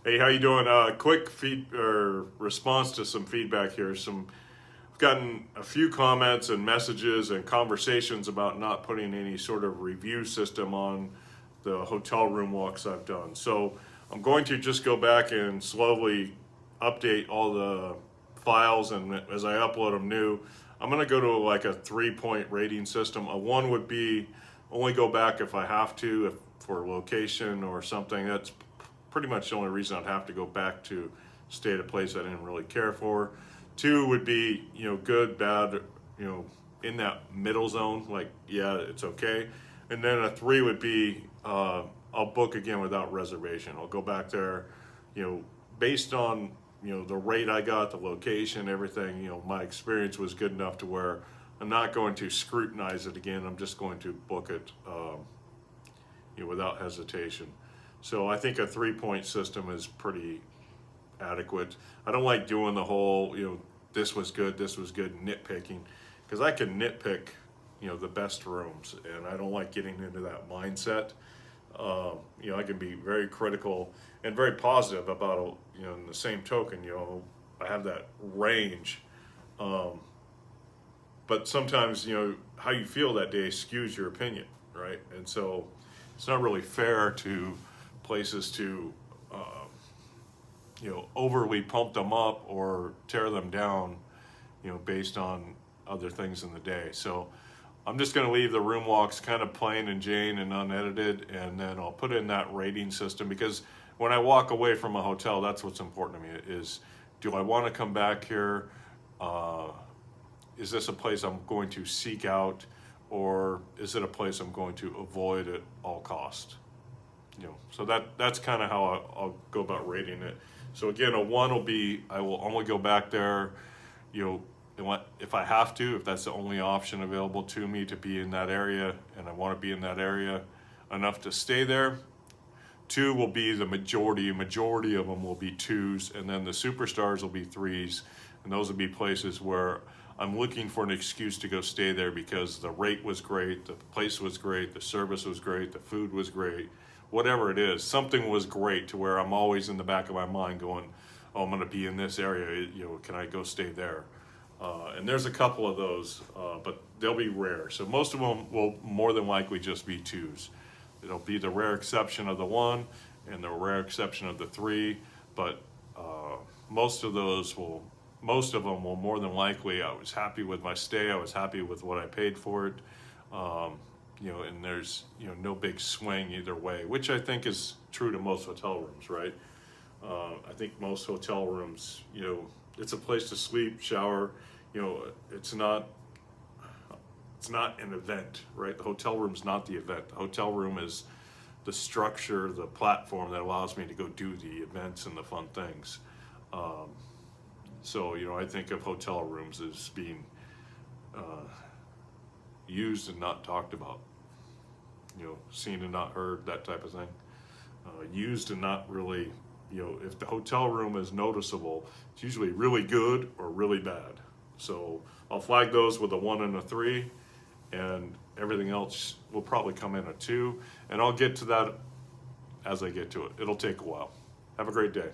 Hey, how you doing? Quick response to some feedback here. I've gotten a few comments and messages and conversations about not putting any sort of review system on the hotel room walks I've done. So I'm going to just go back and slowly update all the files, and as I upload them new, I'm going to go to like a 3-point rating system. A 1 would be only go back if I have to, if for location or something. That's pretty much the only reason I'd have to go back to stay at a place I didn't really care for. 2 would be, good, bad, in that middle zone, like, yeah, it's okay. And then a 3 would be, I'll book again without reservation. I'll go back there, based on, the rate I got, the location, everything, my experience was good enough to where I'm not going to scrutinize it again. I'm just going to book it, without hesitation. So I think a 3-point system is pretty adequate. I don't like doing the whole, this was good, nitpicking, because I can nitpick, the best rooms, and I don't like getting into that mindset. I can be very critical and very positive about, in the same token, I have that range. But sometimes, how you feel that day skews your opinion, right? And so it's not really fair to places to, overly pump them up or tear them down, based on other things in the day. So I'm just going to leave the room walks kind of plain and Jane and unedited, and then I'll put in that rating system, because when I walk away from a hotel, that's what's important to me is, do I want to come back here? Is this a place I'm going to seek out, or is it a place I'm going to avoid at all cost? So that's kind of how I'll go about rating it. So again, a 1 will be, I will only go back there, if I have to, if that's the only option available to me to be in that area, and I want to be in that area enough to stay there. 2 will be the majority of them will be 2s, and then the superstars will be 3s, and those will be places where I'm looking for an excuse to go stay there because the rate was great, the place was great, the service was great, the food was great, whatever it is, something was great to where I'm always in the back of my mind going, oh, I'm going to be in this area, can I go stay there? And there's a couple of those, but they'll be rare. So most of them will more than likely just be 2s. It'll be the rare exception of the 1 and the rare exception of the 3, but most of them will more than likely, I was happy with my stay, I was happy with what I paid for it, and there's no big swing either way, which I think is true to most hotel rooms, right? I think most hotel rooms, it's a place to sleep, shower, it's not an event, right? The hotel room's not the event. The hotel room is the structure, the platform that allows me to go do the events and the fun things. So, I think of hotel rooms as being used and not talked about, seen and not heard, that type of thing. Used and not really, if the hotel room is noticeable, it's usually really good or really bad. So I'll flag those with a 1 and a 3, and everything else will probably come in a 2, and I'll get to that as I get to it. It'll take a while. Have a great day.